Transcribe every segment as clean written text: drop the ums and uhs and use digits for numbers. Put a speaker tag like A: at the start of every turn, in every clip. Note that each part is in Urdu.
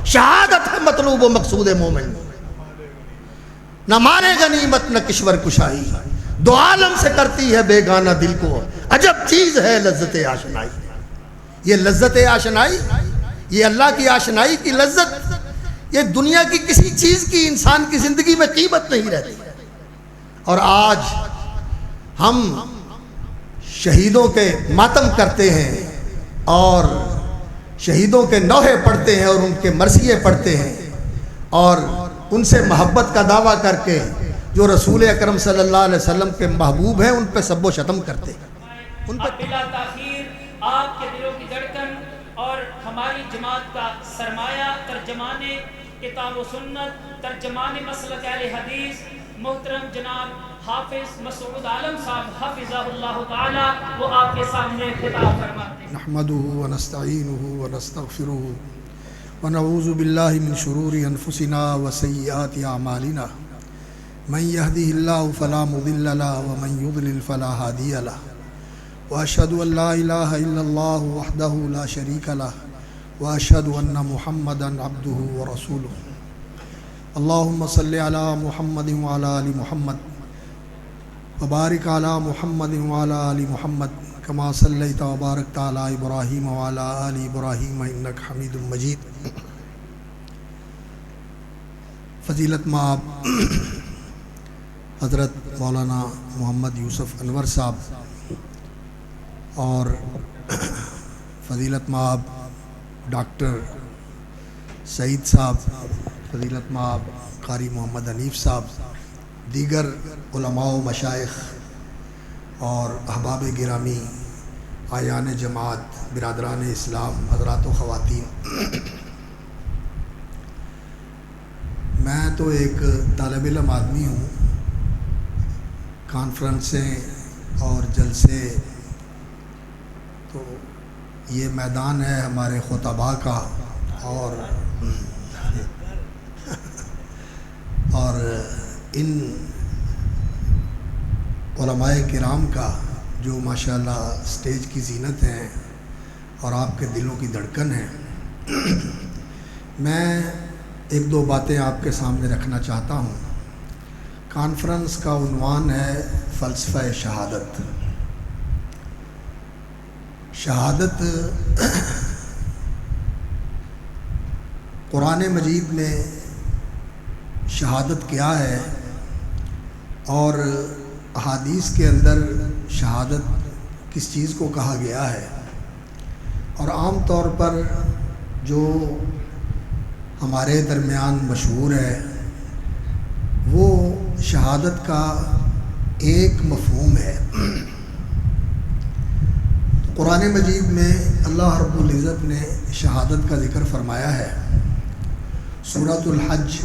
A: شہادت ہے مطلوب و مقصود مومن، نہ مانے غنیمت نہ کشور کشائی، دو عالم سے کرتی ہے بیگانہ دل کو، عجب چیز ہے لذت آشنائی۔ یہ لذت آشنائی، یہ اللہ کی آشنائی کی لذت، یہ دنیا کی کسی چیز کی انسان کی زندگی میں قیمت نہیں رہتی۔ اور آج ہم شہیدوں کے ماتم کرتے ہیں اور شہیدوں کے نوحے پڑھتے ہیں اور ان کے مرثیے پڑھتے ہیں اور ان سے محبت کا دعویٰ کر کے جو رسول اکرم صلی اللہ علیہ وسلم کے محبوب ہیں ان پہ سب و شتم کرتے ہیں۔ ان پہ
B: بلا تاخیر آپ کے دلوں کی دھڑکن اور ہماری جماعت کا سرمایہ، ترجمان کتاب و سنت، ترجمان مسلک اہل حدیث محترم جناب حافظ مسعود عالم صاحب حفظہ اللہ تعالی، وہ آپ کے سامنے خطاب فرماتے ہیں۔
C: نحمده ونستعینه ونستغفره ونعوذ باللہ من شرور انفسنا وسیئات اعمالنا، من يهده الله فلا مضل له ومن يضلل فلا هادي له، واشهد ان لا اله الا الله وحده لا شريك له، واشهد ان محمدا عبده ورسوله۔ اللهم صل على محمد وعلى ال محمد وبارك على محمد وعلى ال محمد كما صليت وباركت على ابراهيم وعلى ال ابراهيم انك حميد مجيد۔ فضیلت مآب حضرت مولانا محمد یوسف انور صاحب اور فضیلت مآب ڈاکٹر سعید صاحب، فضیلت مآب قاری محمد حنیف صاحب، دیگر علماء و مشائخ اور احباب گرامی، اعیان جماعت، برادران اسلام، حضرات و خواتین، میں تو ایک طالب علم آدمی ہوں۔ کانفرنسیں اور جلسے تو یہ میدان ہے ہمارے خطباء کا اور ان علماء کرام کا جو ماشاءاللہ سٹیج کی زینت ہیں اور آپ کے دلوں کی دھڑکن ہیں۔ میں ایک دو باتیں آپ کے سامنے رکھنا چاہتا ہوں۔ کانفرنس کا عنوان ہے فلسفہ شہادت۔ شہادت قرآن مجید میں شہادت کیا ہے اور احادیث کے اندر شہادت کس چیز کو کہا گیا ہے، اور عام طور پر جو ہمارے درمیان مشہور ہے وہ شہادت کا ایک مفہوم ہے۔ قرآن مجید میں اللہ رب العزت نے شہادت کا ذکر فرمایا ہے۔ سورۃ الحج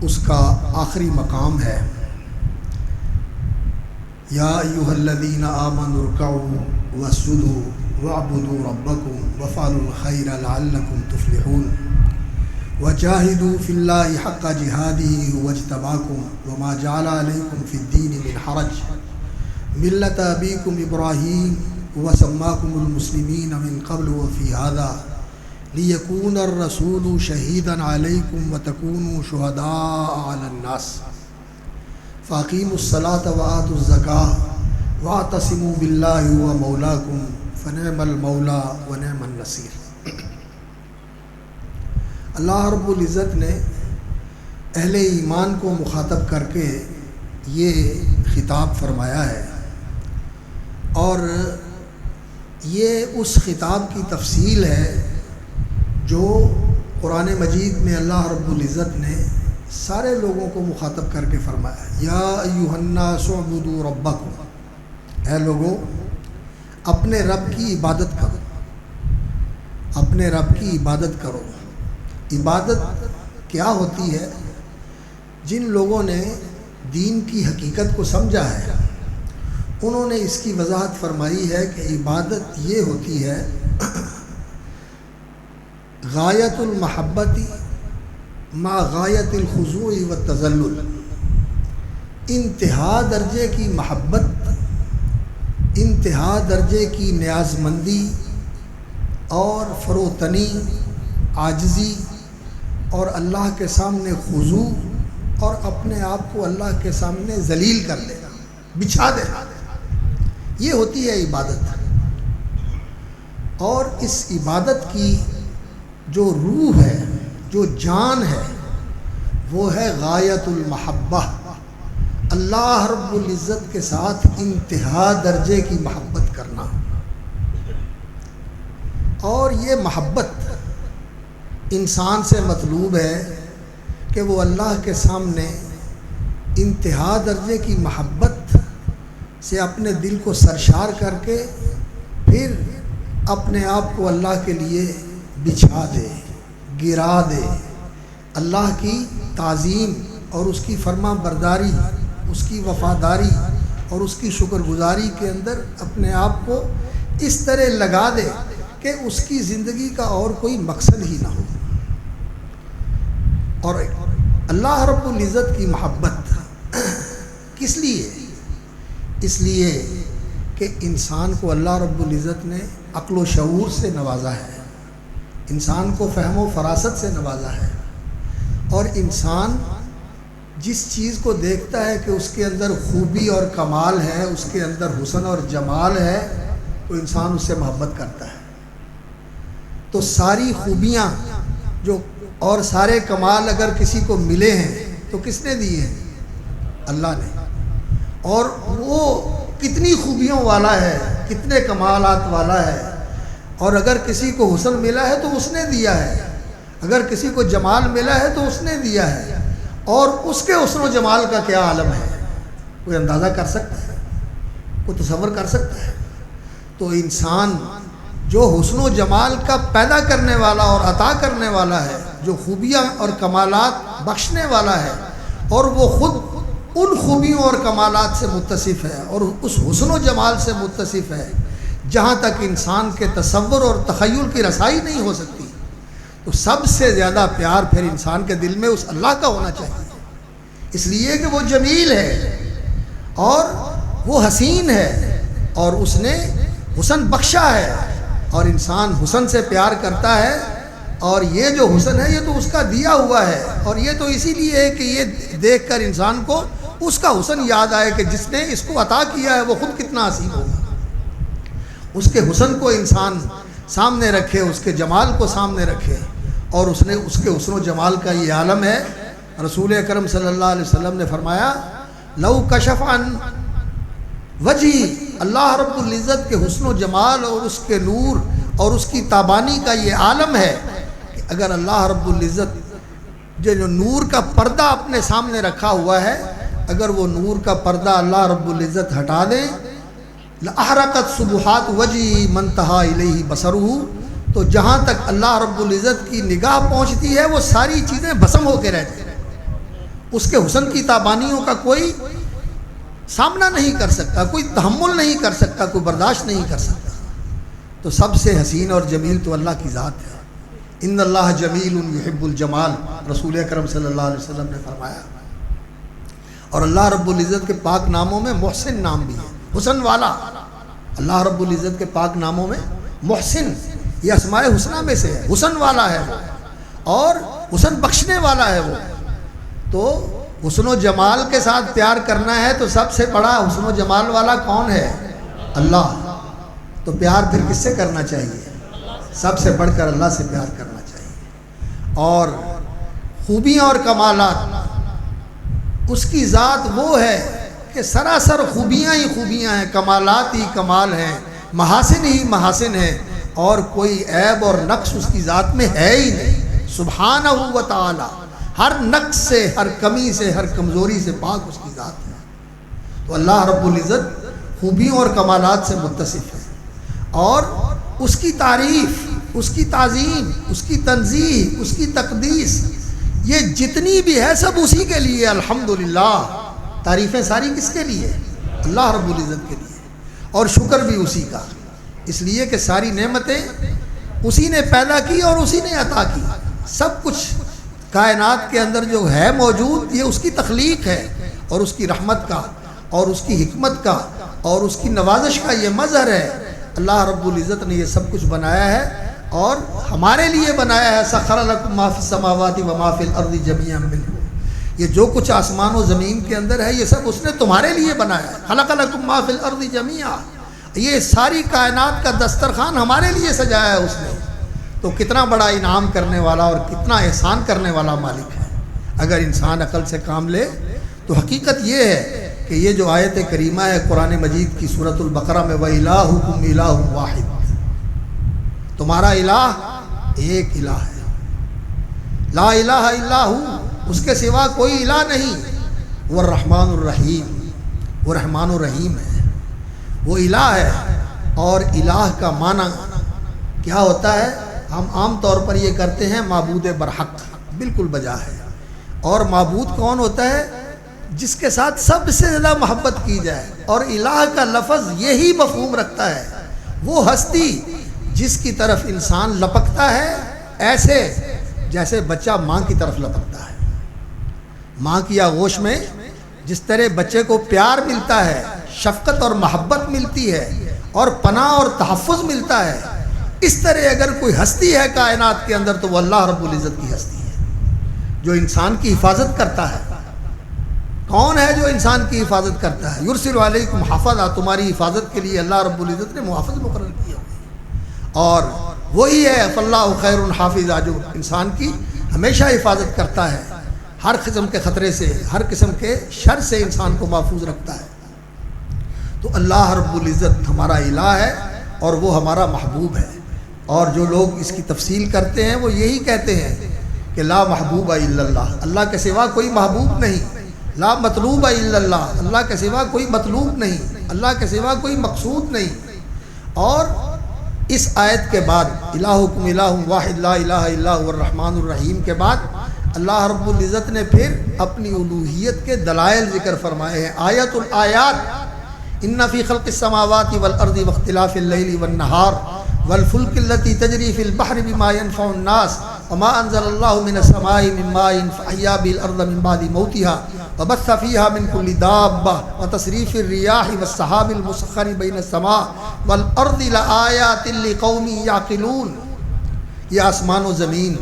C: اس کا آخری مقام ہے۔ یا ایھا الذین آمنوا ارکعوا واسجدوا واعبدوا ربکم وافعلوا الخیر لعلکم تفلحون وجاہدوا فی اللہ حق جہادہ هو اجتباکم وما جعل علیکم فی الدین من حرج ملۃ ابیکم ابراہیم وسماکم المسلمین من قبل وفی ھذا لیکون الرسول شہیدا علیکم وتکونوا شہداء علی الناس فاقیموا الصلاۃ وآتوا الزکاۃ واعتصموا باللہ هو مولاکم فنعم المولا ونعم النصیر۔ اللہ رب العزت نے اہل ایمان کو مخاطب کر کے یہ خطاب فرمایا ہے، اور یہ اس خطاب کی تفصیل ہے جو قرآن مجید میں اللہ رب العزت نے سارے لوگوں کو مخاطب کر کے فرمایا۔ یا ایھا الناس اعبدوا ربکم، اے لوگو اپنے رب کی عبادت کرو، اپنے رب کی عبادت کرو۔ عبادت کیا ہوتی ہے؟ جن لوگوں نے دین کی حقیقت کو سمجھا ہے انہوں نے اس کی وضاحت فرمائی ہے کہ عبادت یہ ہوتی ہے غایت المحبت مع غایت الخضوع والتذلل، انتہا درجے کی محبت، انتہا درجے کی نیاز مندی اور فروتنی، عاجزی اور اللہ کے سامنے خضوع اور اپنے آپ کو اللہ کے سامنے ذلیل کر دینا، بچھا دینا، یہ ہوتی ہے عبادت۔ اور اس عبادت کی جو روح ہے، جو جان ہے، وہ ہے غایت المحبہ، اللہ رب العزت کے ساتھ انتہا درجے کی محبت کرنا۔ اور یہ محبت انسان سے مطلوب ہے کہ وہ اللہ کے سامنے انتہا درجے کی محبت سے اپنے دل کو سرشار کر کے پھر اپنے آپ کو اللہ کے لیے بچھا دے، گرا دے، اللہ کی تعظیم اور اس کی فرما برداری، اس کی وفاداری اور اس کی شکر گزاری کے اندر اپنے آپ کو اس طرح لگا دے کہ اس کی زندگی کا اور کوئی مقصد ہی نہ ہو۔ اور اللہ رب العزت کی محبت کس لیے؟ اس لیے کہ انسان کو اللہ رب العزت نے عقل و شعور سے نوازا ہے، انسان کو فہم و فراست سے نوازا ہے، اور انسان جس چیز کو دیکھتا ہے کہ اس کے اندر خوبی اور کمال ہے، اس کے اندر حسن اور جمال ہے، تو انسان اس سے محبت کرتا ہے۔ تو ساری خوبیاں جو اور سارے کمال اگر کسی کو ملے ہیں تو کس نے دیے ہیں؟ اللہ نے۔ اور وہ کتنی خوبیوں والا ہے، کتنے کمالات والا ہے، اور اگر کسی کو حسن ملا ہے تو اس نے دیا ہے، اگر کسی کو جمال ملا ہے تو اس نے دیا ہے، اور اس کے حسن و جمال کا کیا عالم ہے، کوئی اندازہ کر سکتا ہے، کوئی تصور کر سکتا ہے؟ تو انسان جو حسن و جمال کا پیدا کرنے والا اور عطا کرنے والا ہے، جو خوبیاں اور کمالات بخشنے والا ہے، اور وہ خود ان خوبیوں اور کمالات سے متصف ہے اور اس حسن و جمال سے متصف ہے جہاں تک انسان کے تصور اور تخیل کی رسائی نہیں ہو سکتی، تو سب سے زیادہ پیار پھر انسان کے دل میں اس اللہ کا ہونا چاہیے، اس لیے کہ وہ جمیل ہے اور وہ حسین ہے اور اس نے حسن بخشا ہے، اور انسان حسن سے پیار کرتا ہے، اور یہ جو حسن ہے یہ تو اس کا دیا ہوا ہے، اور یہ تو اسی لیے ہے کہ یہ دیکھ کر انسان کو اس کا حسن یاد آئے کہ جس نے اس کو عطا کیا ہے وہ خود کتنا حسین ہوگا۔ اس کے حسن کو انسان سامنے رکھے، اس کے جمال کو سامنے رکھے، اور اس کے حسن و جمال کا یہ عالم ہے۔ رسول اکرم صلی اللہ علیہ وسلم نے فرمایا لو کشف عن وجہی، اللہ رب العزت کے حسن و جمال اور اس کے نور اور اس کی تابانی کا یہ عالم ہے کہ اگر اللہ رب العزت جو نور کا پردہ اپنے سامنے رکھا ہوا ہے، اگر وہ نور کا پردہ اللہ رب العزت ہٹا دیں، لأحرقت سبحات وجہی من انتہا الیہ بصرہ، تو جہاں تک اللہ رب العزت کی نگاہ پہنچتی ہے وہ ساری چیزیں بھسم ہو کے رہتی ہیں، اس کے حسن کی تابانیوں کا کوئی سامنا نہیں کر سکتا، کوئی تحمل نہیں کر سکتا، کوئی برداشت نہیں کر سکتا۔ تو سب سے حسین اور جمیل تو اللہ کی ذات ہے۔ ان اللہ جمیل یحب الجمال، رسول اکرم صلی اللہ علیہ وسلم نے فرمایا۔ اور اللہ رب العزت کے پاک ناموں میں محسن نام بھی ہے، حسن والا۔ اللہ رب العزت کے پاک ناموں میں محسن یہ اسماء حسنہ میں سے ہے، حسن والا ہے وہ، اور حسن بخشنے والا ہے وہ۔ تو حسن و جمال کے ساتھ پیار کرنا ہے تو سب سے بڑا حسن و جمال والا کون ہے؟ اللہ۔ تو پیار پھر کس سے کرنا چاہیے؟ سب سے بڑھ کر اللہ سے پیار کرنا چاہیے۔ اور خوبیاں اور کمالات، اس کی ذات وہ ہے کہ سراسر خوبیاں ہی خوبیاں ہیں، کمالات ہی کمال ہیں، محاسن ہی محاسن ہیں، اور کوئی عیب اور نقص اس کی ذات میں ہے ہی نہیں، سبحانہ و تعالی۔ ہر نقص سے، ہر کمی سے، ہر کمزوری سے پاک اس کی ذات ہے۔ تو اللہ رب العزت خوبیوں اور کمالات سے متصف ہے، اور اس کی تعریف، اس کی تعظیم، اس کی تنزیہ، اس کی تقدیس، یہ جتنی بھی ہے سب اسی کے لیے۔ الحمدللہ، تعریفیں ساری کس کے لیے؟ اللہ رب العزت کے لیے، اور شکر بھی اسی کا، اس لیے کہ ساری نعمتیں اسی نے پیدا کی اور اسی نے عطا کی۔ سب کچھ کائنات کے اندر جو ہے موجود، یہ اس کی تخلیق ہے، اور اس کی رحمت کا اور اس کی حکمت کا اور اس کی نوازش کا یہ مظہر ہے۔ اللہ رب العزت نے یہ سب کچھ بنایا ہے، اور ہمارے لیے بنایا ہے. سخر لکم ما فی السماوات و ما فی الارض جمیعا منہ. یہ جو کچھ آسمان و زمین کے اندر ہے یہ سب اس نے تمہارے لیے بنایا ہے. خلق لکم ما فی الارض جمیعا. یہ ساری کائنات کا دسترخوان ہمارے لیے سجایا ہے اس نے. تو کتنا بڑا انعام کرنے والا اور کتنا احسان کرنے والا مالک ہے. اگر انسان عقل سے کام لے تو حقیقت یہ ہے کہ یہ جو آیت کریمہ ہے قرآن مجید کی سورۃ البقرہ میں وَإِلَٰهُكُمْ إِلَٰهٌ وَاحِدٌ. تمہارا الہ ایک الہ ہے. لا الہ الا ہو, اس کے سوا کوئی الہ نہیں. وہ الرحمن الرحیم, وہ رحمان الرحیم ہے, وہ الہ ہے. اور الہ کا معنی کیا ہوتا ہے؟ ہم عام طور پر یہ کرتے ہیں معبود برحق, بالکل بجا ہے. اور معبود کون ہوتا ہے؟ جس کے ساتھ سب سے زیادہ محبت کی جائے. اور الہ کا لفظ یہی مفہوم رکھتا ہے, وہ ہستی جس کی طرف انسان لپکتا ہے ایسے جیسے بچہ ماں کی طرف لپکتا ہے. ماں کی آغوش میں جس طرح بچے کو پیار ملتا ہے, شفقت اور محبت ملتی ہے, اور پناہ اور تحفظ ملتا ہے, اس طرح اگر کوئی ہستی ہے کائنات کے اندر تو وہ اللہ رب العزت کی ہستی ہے جو انسان کی حفاظت کرتا ہے. کون ہے جو انسان کی حفاظت کرتا ہے؟ یرسل علیکم حفظہ, تمہاری حفاظت کے لیے اللہ رب العزت نے محافظ مقرر کیا ہوئے. اور وہی ہے فاللہ خیر حافظ, جو انسان کی ہمیشہ حفاظت کرتا ہے, ہر قسم کے خطرے سے, ہر قسم کے شر سے انسان کو محفوظ رکھتا ہے. تو اللہ رب العزت ہمارا الہ ہے اور وہ ہمارا محبوب ہے. اور جو لوگ اس کی تفصیل کرتے ہیں وہ یہی کہتے ہیں کہ لا محبوب الا اللہ, اللہ کے سوا کوئی محبوب نہیں. لا مطلوب الا اللہ, اللہ کے سوا کوئی مطلوب نہیں, اللہ کے سوا کوئی مقصود نہیں. اور اس آیت کے بعد الہکم الہ واحد لا الہ الا هو الرحمن الرحیم کے بعد اللہ رب العزت نے پھر اپنی الوہیت کے دلائل ذکر فرمائے ہیں. آیت الآیات ان فی خلق السماوات والارض واختلاف اللیل والنہار والفلک التي تجری فی البحر بما ينفع الناس وما انزل اللہ من السماء من ماء فاحیا به الارض من بعد موتها وبث فيها من كل دابة وتصريف الرياح والسحاب المسخر بين السماء والارض لآيات لقوم يعقلون. یہ آسمان و زمین,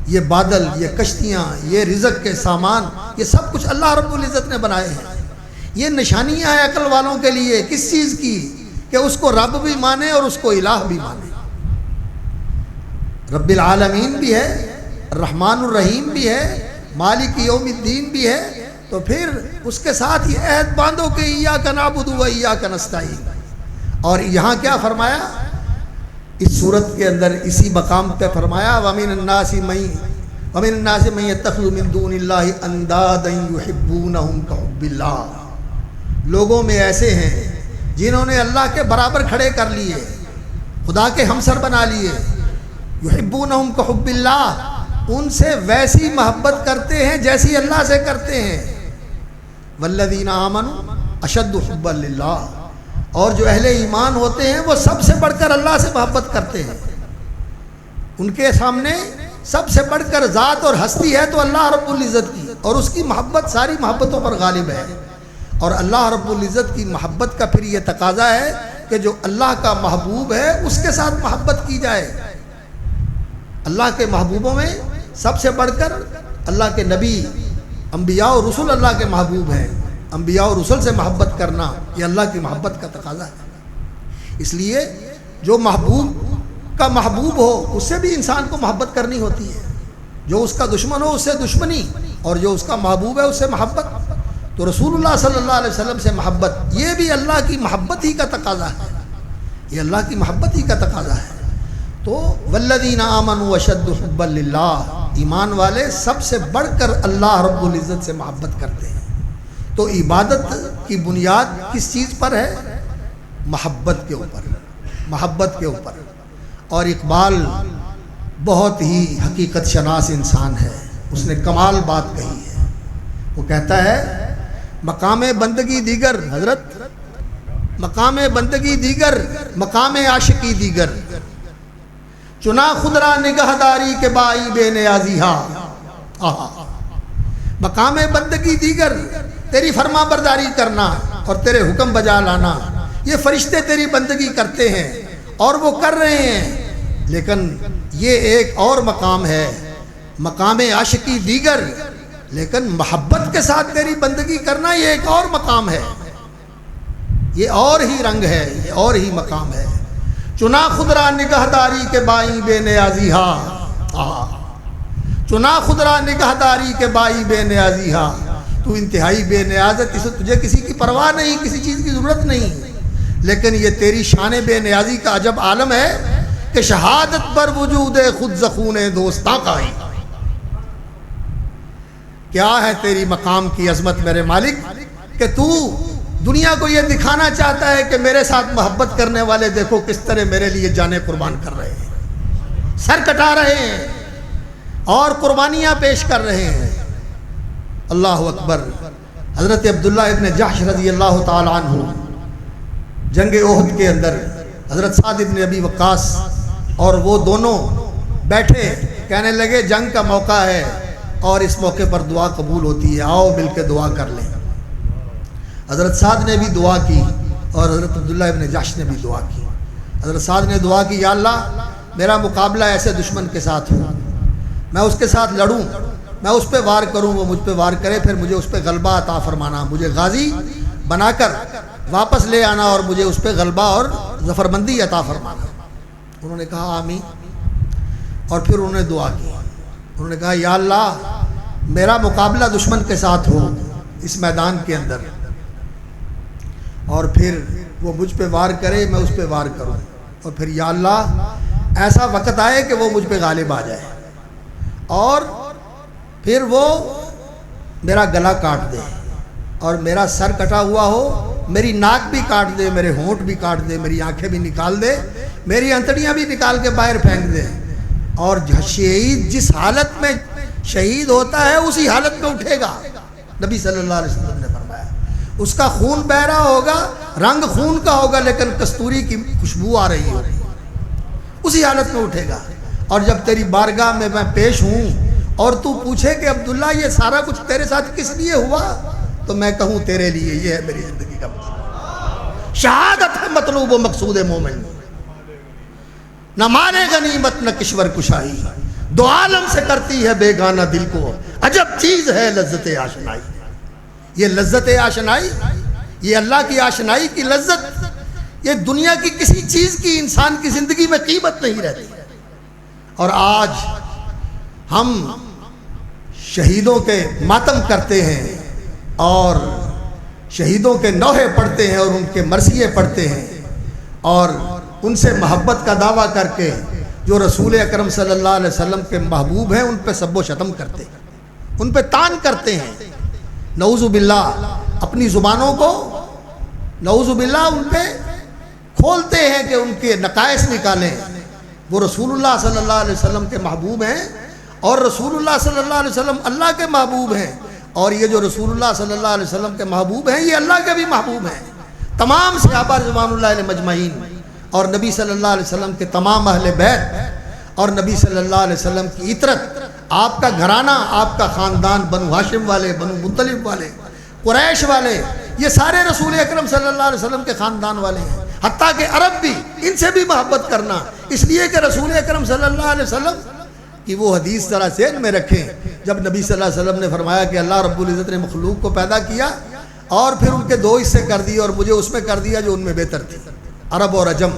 C: یہ بادل, یہ کشتیاں, یہ رزق کے سامان, یہ سب کچھ اللہ رب العزت نے بنائے ہیں. یہ نشانیاں ہیں عقل والوں کے لیے. کس چیز کی؟ کہ اس کو رب بھی مانے اور اس کو الہ بھی مانے. رب العالمین بھی ہے, الرحمن الرحیم بھی ہے, مالک یوم الدین بھی ہے. تو پھر اس کے ساتھ یہ عہد باندھو کہ ایاک نعبد و ایاک نستعین. اور یہاں کیا فرمایا اس صورت کے اندر؟ اسی مقام پہ فرمایا وَمِنَ النَّاسِ مَن يَتَّخِذُ مِن دُونِ اللَّهِ أَندَادًا يُحِبُّونَهُمْ كَحُبِّ اللَّهِ. لوگوں میں ایسے ہیں جنہوں نے اللہ کے برابر کھڑے کر لیے, خدا کے ہمسر بنا لیے. يُحِبُّونَهُمْ كَحُبِّ اللَّهِ, ان سے ویسی محبت کرتے ہیں جیسی اللہ سے کرتے ہیں. والذین آمنوا اشد حبا للہ, اور جو اہل ایمان ہوتے ہیں وہ سب سے بڑھ کر اللہ سے محبت کرتے ہیں. ان کے سامنے سب سے بڑھ کر ذات اور ہستی ہے تو اللہ رب العزت کی, اور اس کی محبت ساری محبتوں پر غالب ہے. اور اللہ رب العزت کی محبت کا پھر یہ تقاضا ہے کہ جو اللہ کا محبوب ہے اس کے ساتھ محبت کی جائے. اللہ کے محبوبوں میں سب سے بڑھ کر اللہ کے نبی, انبیاء اور رسول اللہ کے محبوب ہیں. انبیاء اور رسول سے محبت کرنا یہ اللہ کی محبت کا تقاضا ہے. اس لیے جو محبوب کا محبوب ہو اس سے بھی انسان کو محبت کرنی ہوتی ہے. جو اس کا دشمن ہو اس سے دشمنی, اور جو اس کا محبوب ہے اس سے محبت. تو رسول اللہ صلی اللہ علیہ وسلم سے محبت, یہ بھی اللہ کی محبت ہی کا تقاضا ہے, یہ اللہ کی محبت ہی کا تقاضا ہے. تو والذین آمنوا اشد حبا للہ, ایمان والے سب سے بڑھ کر اللہ رب العزت سے محبت کرتے ہیں. تو عبادت کی بنیاد کس چیز پر ہے؟ محبت کے اوپر, محبت کے اوپر. اور اقبال بہت ہی حقیقت شناس انسان ہے, اس نے کمال بات کہی ہے. وہ کہتا ہے مقام بندگی دیگر, حضرت مقام بندگی دیگر, مقام عاشقی دیگر, چنا خود را نگہداری کے بائی بے نیازی ہا. مقام بندگی دیگر, تیری فرما برداری کرنا اور تیرے حکم بجا لانا, یہ فرشتے تیری بندگی کرتے ہیں اور وہ کر رہے ہیں.
A: لیکن یہ ایک اور مقام ہے، مقام عاشقی دیگر، لیکن محبت کے ساتھ تیری بندگی کرنا یہ ایک اور مقام ہے، یہ اور ہی رنگ ہے، یہ اور ہی مقام ہے۔ چنا خدرا نگہداری کے بائی بے نیازی ہا، چنا خدرا نگہداری کے بائی بے نیازی ہا، تو انتہائی بے نیاز ہے، تجھے کسی کی پرواہ نہیں، کسی چیز کی ضرورت نہیں، لیکن یہ تیری شان بے نیازی کا عجب عالم ہے کہ شہادت پر وجود خود زخون دوستاں کا ہی۔ کیا ہے تیری مقام کی عظمت میرے مالک کہ تو دنیا کو یہ دکھانا چاہتا ہے کہ میرے ساتھ محبت کرنے والے دیکھو کس طرح میرے لیے جانیں قربان کر رہے ہیں، سر کٹا رہے ہیں اور قربانیاں پیش کر رہے ہیں۔ اللہ اکبر۔ حضرت عبداللہ ابن جحش رضی اللہ تعالی عنہ جنگ احد کے اندر حضرت سعد ابن ابی وقاص اور وہ دونوں بیٹھے، کہنے لگے جنگ کا موقع ہے اور اس موقع پر دعا قبول ہوتی ہے، آؤ مل کے دعا کر لیں۔ حضرت سعد نے بھی دعا کی اور حضرت عبداللہ ابن جحش نے بھی دعا کی۔ حضرت سعد نے دعا کی، یا اللہ میرا مقابلہ ایسے دشمن کے ساتھ ہو، میں اس کے ساتھ لڑوں، میں اس پہ وار کروں، وہ مجھ پہ وار کرے، پھر مجھے اس پہ غلبہ عطا فرمانا، مجھے غازی بنا کر واپس لے آنا اور مجھے اس پہ غلبہ اور ظفرمندی عطا فرمانا۔ انہوں نے کہا آمین، اور پھر انہوں نے دعا کی، انہوں نے کہا یا اللہ میرا مقابلہ دشمن کے ساتھ ہو اس میدان کے اندر، اور پھر وہ مجھ پہ وار کرے، میں اس پہ وار کروں، اور پھر یا اللہ ایسا وقت آئے کہ وہ مجھ پہ غالب آ جائے، اور پھر وہ میرا گلا کاٹ دے اور میرا سر کٹا ہوا ہو، میری ناک بھی کاٹ دے، میرے ہونٹ بھی کاٹ دے، میری آنکھیں بھی نکال دے، میری انتڑیاں بھی نکال کے باہر پھینک دے، اور شہید جس حالت میں شہید ہوتا ہے اسی حالت میں اٹھے گا۔ نبی صلی اللہ علیہ وسلم نے فرمایا اس کا خون بہ رہا ہوگا، رنگ خون کا ہوگا، لیکن کستوری کی خوشبو آ رہی ہوگی، اسی حالت میں اٹھے گا۔ اور جب تیری بارگاہ میں میں پیش ہوں اور تو پوچھے کہ عبداللہ یہ سارا کچھ تیرے ساتھ کس لیے ہوا، تو میں کہوں تیرے لیے، یہ ہے میری زندگی کا مقصود۔ شہادت ہے مطلوب و مقصود مومن، نہ مانے غنیمت نہ کشور کشائی، دو عالم سے کرتی ہے بیگانہ دل کو، عجب چیز ہے لذت آشنائی۔ یہ لذت آشنائی، یہ اللہ کی آشنائی کی لذت، یہ دنیا کی کسی چیز کی انسان کی زندگی میں قیمت نہیں رہتی۔ اور آج ہم شہیدوں کے ماتم کرتے ہیں اور شہیدوں کے نوحے پڑھتے ہیں اور ان کے مرثیے پڑھتے ہیں، اور ان سے محبت کا دعویٰ کر کے جو رسول اکرم صلی اللہ علیہ وسلم کے محبوب ہیں ان پہ سب و شتم کرتے ہیں، ان پہ طعن کرتے ہیں، نعوذ باللہ اپنی زبانوں کو نعوذ باللہ ان پہ کھولتے ہیں کہ ان کے نقائص نکالیں۔ وہ رسول اللہ صلی اللہ علیہ وسلم کے محبوب ہیں، اور رسول اللہ صلی اللہ علیہ وسلم اللہ کے محبوب ہیں، اور یہ جو رسول اللہ صلی اللہ علیہ وسلم کے محبوب ہیں یہ اللہ کے بھی محبوب ہیں۔ تمام صحابہ رضوان اللہ علیہ مجمعین اور نبی صلی اللہ علیہ وسلم کے تمام اہل بیت اور نبی صلی اللہ علیہ وسلم کی عطرت، آپ کا گھرانہ، آپ کا خاندان، بنو ہاشم والے، بنو مطلب والے، قریش والے، یہ سارے رسول اکرم صلی اللہ علیہ وسلم کے خاندان والے ہیں، حتیٰ کہ عرب بھی، ان سے بھی محبت کرنا، اس لیے کہ رسول اکرم صلی اللہ علیہ وسلم کی وہ حدیث ذرا ذہن میں رکھیں، جب نبی صلی اللہ علیہ وسلم نے فرمایا کہ اللہ رب العزت نے مخلوق کو پیدا کیا اور پھر ان کے دو حصے کر دیے اور مجھے اس میں کر دیا جو ان میں بہتر تھی، عرب اور عجم۔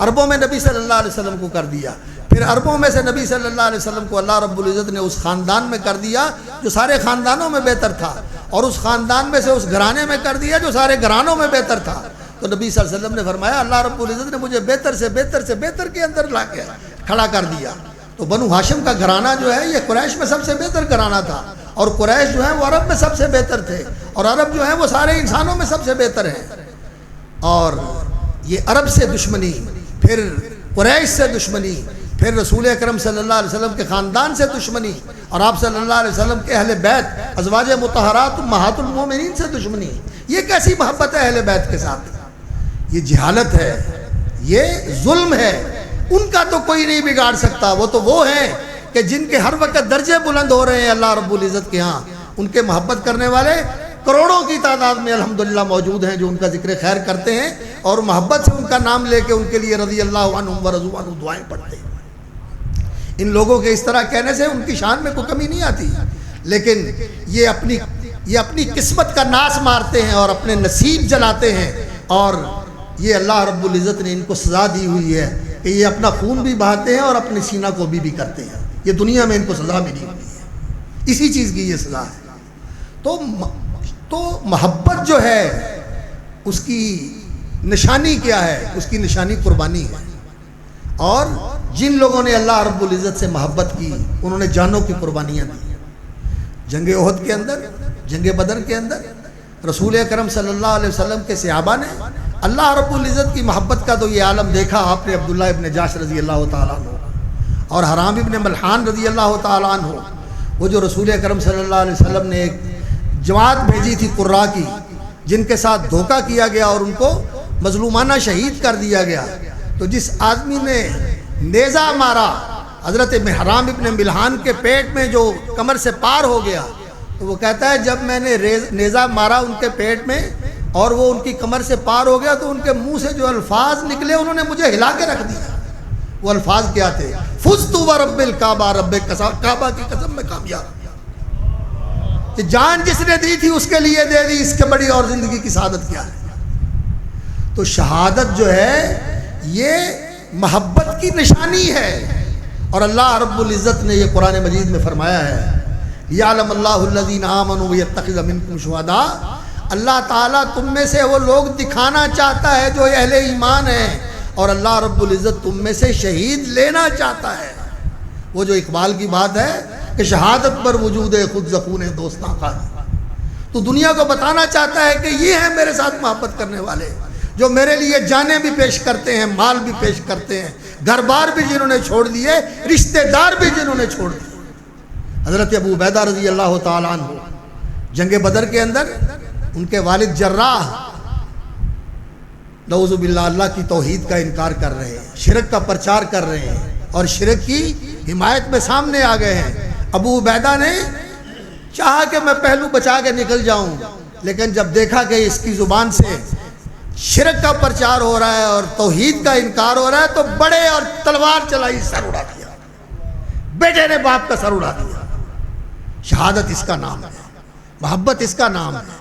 A: عربوں میں نبی صلی اللہ علیہ وسلم کو کر دیا، پھر عربوں میں سے نبی صلی اللہ علیہ وسلم کو اللہ رب العزت نے اس خاندان میں کر دیا جو سارے خاندانوں میں بہتر تھا، اور اس خاندان میں سے اس گھرانے میں کر دیا جو سارے گھرانوں میں بہتر تھا۔ تو نبی صلی اللہ علیہ وسلم نے فرمایا اللہ رب العزت نے مجھے بہتر سے بہتر سے بہتر کے اندر لا کے کھڑا کر دیا۔ تو بنو ہاشم کا گھرانہ جو ہے یہ قریش میں سب سے بہتر گھرانہ تھا، اور قریش جو ہے وہ عرب میں سب سے بہتر تھے، اور عرب جو ہے وہ سارے انسانوں میں سب سے بہتر ہیں۔ اور یہ عرب سے دشمنی، پھر قریش سے دشمنی، پھر رسول اکرم صلی اللہ علیہ وسلم کے خاندان سے دشمنی، اور آپ صلی اللہ علیہ وسلم کے اہل بیت ازواج مطہرات امہات المومنین سے دشمنی، یہ کیسی محبت ہے اہل بیت کے ساتھ؟ یہ جہالت ہے، یہ ظلم ہے، ان کا تو کوئی نہیں بگاڑ سکتا، وہ تو وہ ہیں کہ جن کے ہر وقت درجے بلند ہو رہے ہیں اللہ رب العزت کے ہاں، ان کے محبت کرنے والے کروڑوں کی تعداد میں الحمدللہ موجود ہیں جو ان کا ذکر خیر کرتے ہیں اور محبت سے ان کا نام لے کے ان کے لیے رضی اللہ عنہم و رضوا عنہ دعائیں پڑھتے ہیں۔
C: ان لوگوں کے اس طرح کہنے سے ان کی شان میں کوئی کمی نہیں آتی، لیکن یہ اپنی قسمت کا ناس مارتے ہیں اور اپنے نصیب جلاتے ہیں، اور یہ اللہ رب العزت نے ان کو سزا دی ہوئی ہے کہ یہ اپنا خون بھی بہاتے ہیں اور اپنے سینہ کو بھی کرتے ہیں۔ یہ دنیا میں ان کو سزا ملی ہوئی ہے، اسی چیز کی یہ سزا ہے۔ تو محبت جو ہے اس کی نشانی کیا ہے؟ اس کی نشانی قربانی ہے، اور جن لوگوں نے اللہ رب العزت سے محبت کی انہوں نے جانوں کی قربانیاں دی۔ جنگ احد کے اندر، جنگ بدر کے اندر رسول اکرم صلی اللہ علیہ وسلم کے صحابہ نے اللہ رب العزت کی محبت کا تو یہ عالم دیکھا۔ آپ نے عبداللہ ابن جاش رضی اللہ تعالیٰ عنہ اور حرام ابن ملحان رضی اللہ تعالیٰ عنہ، وہ جو رسول اکرم صلی اللہ علیہ وسلم نے ایک جماعت بھیجی تھی قراء کی، جن کے ساتھ دھوکہ کیا گیا اور ان کو مظلومانہ شہید کر دیا گیا، تو جس آدمی نے نیزہ مارا حضرت حرام ابن ملحان کے پیٹ میں جو کمر سے پار ہو گیا، تو وہ کہتا ہے جب میں نے نیزہ مارا ان کے پیٹ میں اور وہ ان کی کمر سے پار ہو گیا تو ان کے منہ سے جو الفاظ نکلے انہوں نے مجھے ہلا کے رکھ دیا۔ وہ الفاظ کیا تھے؟ فزت ورب الکعبہ، رب کعبہ کی قسم میں کامیاب، کہ جان جس نے دی تھی اس کے لیے دے دی، اس کے بڑی اور زندگی کی سعادت کیا ہے؟ تو شہادت جو ہے یہ محبت کی نشانی ہے، اور اللہ رب العزت نے یہ قرآن مجید میں فرمایا ہے یعلم اللہ الذین آمنوا ویتخذ منکم شہداء، اللہ تعالیٰ تم میں سے وہ لوگ دکھانا چاہتا ہے جو اہل ایمان ہیں، اور اللہ رب العزت تم میں سے شہید لینا چاہتا ہے۔ وہ جو اقبال کی بات ہے کہ شہادت پر وجود خود زخون دوستاں کا، تو دنیا کو بتانا چاہتا ہے کہ یہ ہیں میرے ساتھ محبت کرنے والے، جو میرے لیے جانیں بھی پیش کرتے ہیں، مال بھی پیش کرتے ہیں، گھر بار بھی جنہوں نے چھوڑ دیے، رشتہ دار بھی جنہوں نے چھوڑ دیے۔ حضرت ابو عبیدہ رضی اللہ تعالیٰ عنہ جنگ بدر کے اندر ان کے والد جراح نعوذ باللہ اللہ کی توحید کا انکار کر رہے ہیں، شرک کا پرچار کر رہے ہیں، اور شرک کی حمایت میں سامنے آ گئے ہیں۔ ابو عبیدہ نے چاہا کہ میں پہلو بچا کے نکل جاؤں، لیکن جب دیکھا کہ اس کی زبان سے شرک کا پرچار ہو رہا ہے اور توحید کا انکار ہو رہا ہے، تو بڑے اور تلوار چلائی، سر اڑا دیا، بیٹے نے باپ کا سر اڑا دیا۔ شہادت اس کا نام ہے، محبت اس کا نام ہے،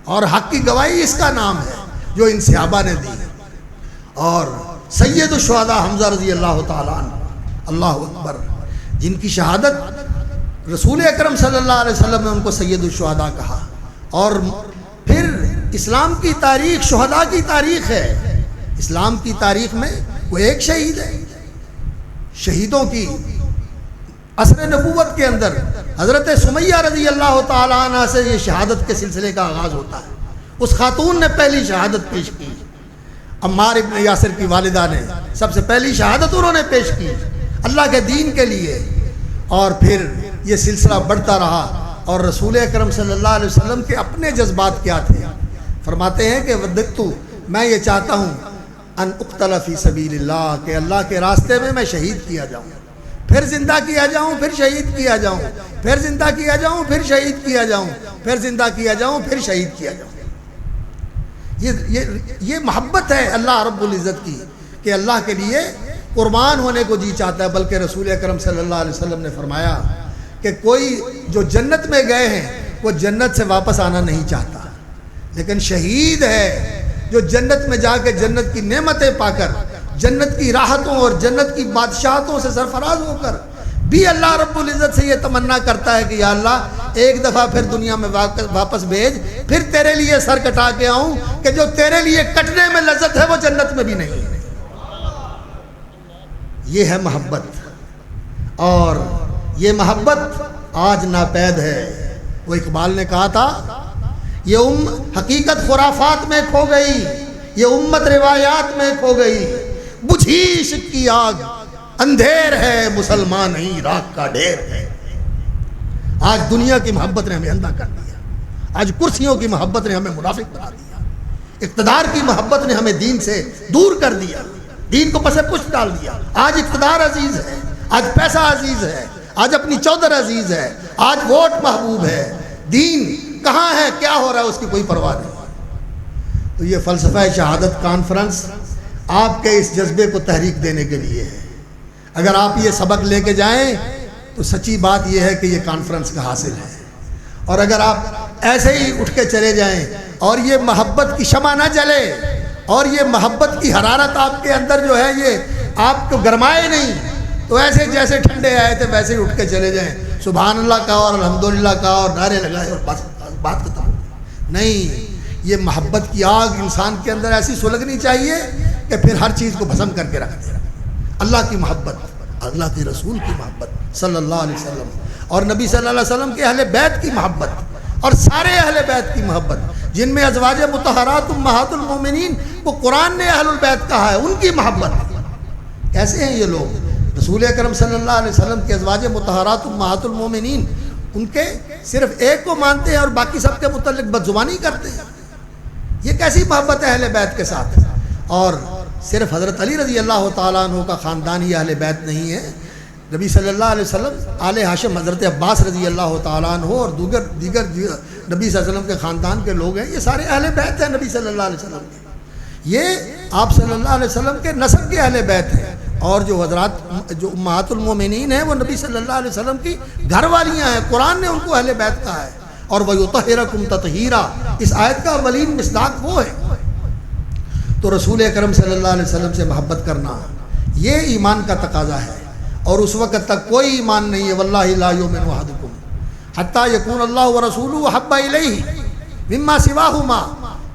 C: اور حق کی گواہی اس کا نام ہے جو ان صحابہ نے دی۔ اور سید الشہداء حمزہ رضی اللہ تعالیٰ عنہ، اللہ اکبر، جن کی شہادت رسول اکرم صلی اللہ علیہ وسلم نے ان کو سید الشہداء کہا۔ اور پھر اسلام کی تاریخ شہداء کی تاریخ ہے، اسلام کی تاریخ میں وہ ایک شہید ہے۔ شہیدوں کی عصر نبوت کے اندر حضرت سمیہ رضی اللہ تعالیٰ عنہ سے یہ شہادت کے سلسلے کا آغاز ہوتا ہے۔ اس خاتون نے پہلی شہادت پیش کی، عمار ابن یاسر کی والدہ نے سب سے پہلی شہادت انہوں نے پیش کی اللہ کے دین کے لیے، اور پھر یہ سلسلہ بڑھتا رہا۔ اور رسول اکرم صلی اللہ علیہ وسلم کے اپنے جذبات کیا تھے؟ فرماتے ہیں کہ وددتو، میں یہ چاہتا ہوں ان اقتل فی سبیل اللہ، کہ اللہ کے راستے میں میں شہید کیا جاؤں، پھر زندہ کیا جاؤں، پھر شہید کیا جاؤں، پھر زندہ کیا جاؤں، پھر شہید کیا جاؤں، پھر زندہ کیا جاؤں، پھر شہید کیا جاؤں۔ یہ محبت ہے اللہ رب العزت کی، کہ اللہ کے لیے قربان ہونے کو جی چاہتا ہے۔ بلکہ رسول اکرم صلی اللہ علیہ وسلم نے فرمایا کہ کوئی جو جنت میں گئے ہیں وہ جنت سے واپس آنا نہیں چاہتا، لیکن شہید ہے جو جنت میں جا کے جنت کی نعمتیں پا کر، جنت کی راحتوں اور جنت کی بادشاہتوں سے سرفراز ہو کر بھی اللہ رب العزت سے یہ تمنا کرتا ہے کہ یا اللہ ایک دفعہ پھر دنیا میں واپس بھیج، پھر تیرے لیے سر کٹا کے آؤں، کہ جو تیرے لیے کٹنے میں لذت ہے وہ جنت میں بھی نہیں ہے۔ یہ ہے محبت، اور یہ محبت آج ناپید ہے۔ وہ اقبال نے کہا تھا یہ حقیقت خرافات میں کھو گئی، یہ امت روایات میں کھو گئی، بجھی عشق کی آگ اندھیر ہے، مسلمان ہی راک کا ڈھیر ہے۔ آج دنیا کی محبت نے ہمیں اندھا کر دیا، آج کرسیوں کی محبت نے ہمیں منافق بنا دیا، اقتدار کی محبت نے ہمیں دین سے دور کر دیا، دین کو پس پشت ڈال دیا۔ آج اقتدار عزیز ہے، آج پیسہ عزیز ہے، آج اپنی چودر عزیز ہے، آج ووٹ محبوب ہے، دین کہاں ہے، کیا ہو رہا ہے اس کی کوئی پرواہ نہیں۔ تو یہ فلسفہ شہادت کانفرنس آپ کے اس جذبے کو تحریک دینے کے لیے ہے۔
A: اگر آپ یہ سبق لے کے جائیں تو سچی بات یہ ہے کہ یہ کانفرنس کا حاصل ہے، اور اگر آپ ایسے ہی اٹھ کے چلے جائیں اور یہ محبت کی شمع نہ جلے اور یہ محبت کی حرارت آپ کے اندر جو ہے یہ آپ کو گرمائے نہیں، تو ایسے جیسے ٹھنڈے آئے تھے ویسے ہی اٹھ کے چلے جائیں، سبحان اللہ کا اور الحمدللہ کا اور نعرے لگائے اور بات ختم۔ نہیں، یہ محبت کی آگ انسان کے اندر ایسی سلگنی چاہیے کہ پھر ہر چیز کو بھسم کر کے رکھ دے۔ اللہ کی محبت، اللہ کے رسول کی محبت صلی اللہ علیہ وسلم، اور نبی صلی اللہ علیہ وسلم کے اہل بیت کی محبت، اور سارے اہل بیت کی محبت جن میں ازواج مطہرات امہات المومنین کو قرآن نے اہل البیت کہا ہے، ان کی محبت۔ کیسے ہیں یہ لوگ؟ رسول اکرم صلی اللہ علیہ وسلم کے ازواج مطہرات امہات المومنین ان کے صرف ایک کو مانتے ہیں اور باقی سب کے متعلق بدزبانی کرتے ہیں۔ یہ کیسی محبت ہے اہل بیت کے ساتھ؟ اور صرف حضرت علی رضی اللہ تعالیٰ عنہ کا خاندان ہی اہل بیت نہیں ہے، نبی صلی اللہ علیہ وسلم آل ہاشم حضرت عباس رضی اللہ تعالیٰ عنہ اور دیگر نبی صلی اللہ علیہ وسلم کے خاندان کے لوگ ہیں، یہ سارے اہل بیت ہیں نبی صلی اللہ علیہ وسلم کے، یہ آپ صلی اللہ علیہ وسلم کے نسب کے اہل بیت ہیں، اور جو حضرات جو امہات المومنین ہیں وہ نبی صلی اللہ علیہ وسلم کی گھر والیاں ہیں، قرآن نے ان کو اہل بیت کہا ہے۔ اور وَيُطَهِّرَكُمْ تَطْهِيرًا، اس آیت کا اولین مصداق وہ ہے۔ تو رسول اکرم صلی اللہ علیہ وسلم سے محبت کرنا یہ ایمان کا تقاضا ہے، اور اس وقت تک کوئی ایمان نہیں ہے واللہ لا یؤمن احدکم حتی یکون اللہ ورسولہ احب الیہ مما سواہما،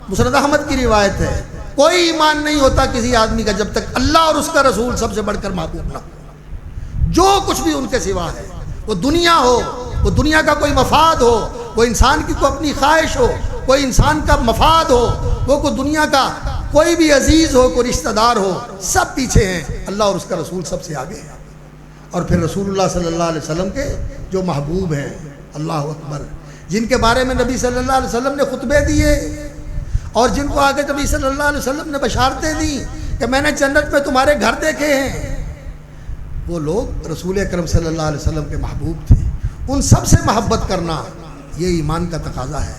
A: مسند احمد کی روایت ہے، کوئی ایمان نہیں ہوتا کسی آدمی کا جب تک اللہ اور اس کا رسول سب سے بڑھ کر محبوب نہ ہو۔ جو کچھ بھی ان کے سوا ہے، وہ دنیا ہو، وہ دنیا کا کوئی مفاد ہو، وہ انسان کی کوئی اپنی خواہش ہو، کوئی انسان کا مفاد ہو، وہ کوئی دنیا کا کوئی بھی عزیز ہو، کوئی رشتہ دار ہو، سب پیچھے ہیں، اللہ اور اس کا رسول سب سے آگے ہیں۔ اور پھر رسول اللہ صلی اللہ علیہ وسلم کے جو محبوب ہیں، اللہ اکبر، جن کے بارے میں نبی صلی اللہ علیہ وسلم نے خطبے دیے اور جن کو آگے نبی صلی اللہ علیہ وسلم نے بشارتیں دیں کہ میں نے جنت میں تمہارے گھر دیکھے ہیں، وہ لوگ رسول اکرم صلی اللہ علیہ وسلم کے محبوب تھے۔ ان سب سے محبت کرنا یہ ایمان کا تقاضا ہے۔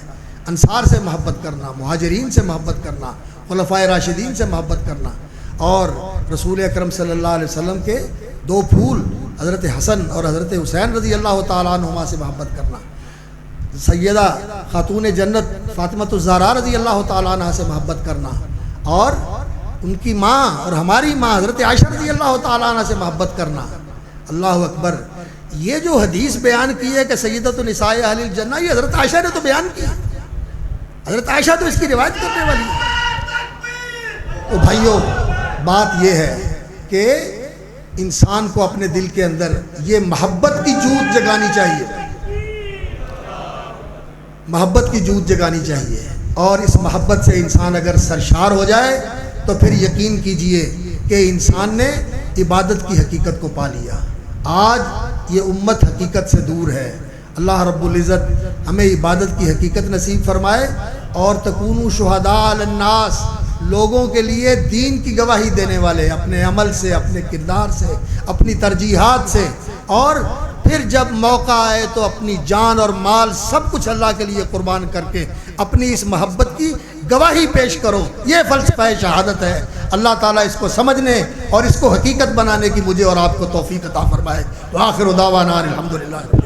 A: انصار سے محبت کرنا، مہاجرین سے محبت کرنا، خلفائے راشدین سے محبت کرنا، اور رسول اکرم صلی اللہ علیہ وسلم کے دو پھول حضرت حسن اور حضرت حسین رضی اللہ تعالیٰ عنہما سے محبت کرنا، سیدہ خاتون جنت فاطمۃ الزہرا رضی اللہ تعالیٰ عنہ سے محبت کرنا، اور ان کی ماں اور ہماری ماں حضرت عائشہ رضی اللہ تعالیٰ عنہ سے محبت کرنا۔ اللہ اکبر، یہ جو حدیث بیان کی ہے کہ سیدۃ النساء اہل الجنہ، یہ حضرت عائشہ نے تو بیان کی، حضرت عائشہ تو اس کی روایت کرنے والی ہے۔ تو بھائیوں، بات یہ ہے کہ انسان کو اپنے دل کے اندر یہ محبت کی جوت جگانی چاہیے، محبت کی جوت جگانی چاہیے، اور اس محبت سے انسان اگر سرشار ہو جائے تو پھر یقین کیجئے کہ انسان نے عبادت کی حقیقت کو پا لیا۔ آج یہ امت حقیقت سے دور ہے، اللہ رب العزت ہمیں عبادت کی حقیقت نصیب فرمائے، اور تکونوا شہداء علی الناس، لوگوں کے لیے دین کی گواہی دینے والے، اپنے عمل سے، اپنے کردار سے، اپنی ترجیحات سے، اور پھر جب موقع آئے تو اپنی جان اور مال سب کچھ اللہ کے لیے قربان کر کے اپنی اس محبت کی گواہی پیش کرو۔ یہ فلسفہ شہادت ہے۔ اللہ تعالیٰ اس کو سمجھنے اور اس کو حقیقت بنانے کی مجھے اور آپ کو توفیق عطا فرمائے۔ وآخر دعوانا الحمدللہ۔